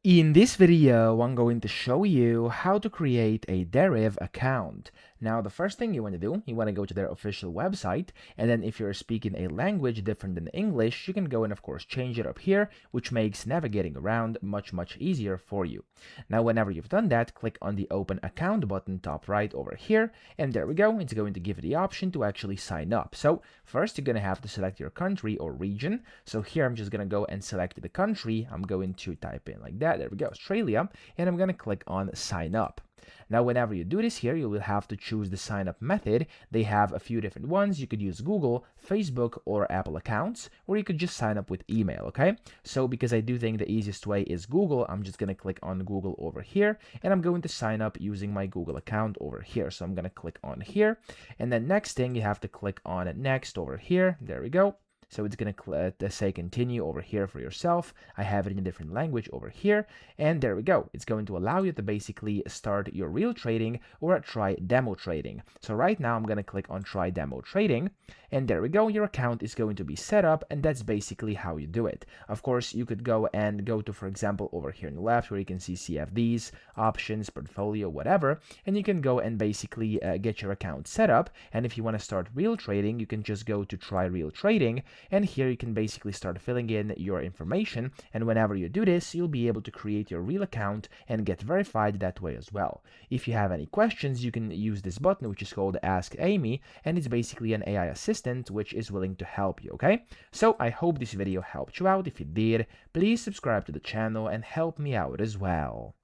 In this video, I'm going to show you how to create a Deriv account. Now, the first thing you want to do, you want to go to their official website, and then if you're speaking a language different than English, you can go and of course change it up here, which makes navigating around much easier for you. Now, whenever you've done that, click on the Open Account button top right over here, and there we go. It's going to give you the option to actually sign up. So first, you're going to have to select your country or region. So here, I'm just going to go and select the country. I'm going to type in like that. There we go, Australia, and I'm going to click on sign up. Now, whenever you do this here, you will have to choose the sign up method. They have a few different ones. You could use Google, Facebook, or Apple accounts, or you could just sign up with email, okay? So because I do think the easiest way is Google, I'm just going to click on Google over here, and I'm going to sign up using my Google account over here. So I'm going to click on here, and then next thing, you have to click on next over here. There we go. So it's going to say continue over here for yourself. I have it in a different language over here. And there we go. It's going to allow you to basically start your real trading or try demo trading. So right now I'm going to click on try demo trading. And there we go. Your account is going to be set up. And that's basically how you do it. Of course, you could go to, for example, over here on the left where you can see CFDs, options, portfolio, whatever. And you can go and basically get your account set up. And if you want to start real trading, you can just go to try real trading. And here you can basically start filling in your information, and whenever you do this, you'll be able to create your real account and get verified that way as well. If you have any questions, you can use this button, which is called Ask Amy, and it's basically an AI assistant which is willing to help you, okay? So I hope this video helped you out. If it did, please subscribe to the channel and help me out as well.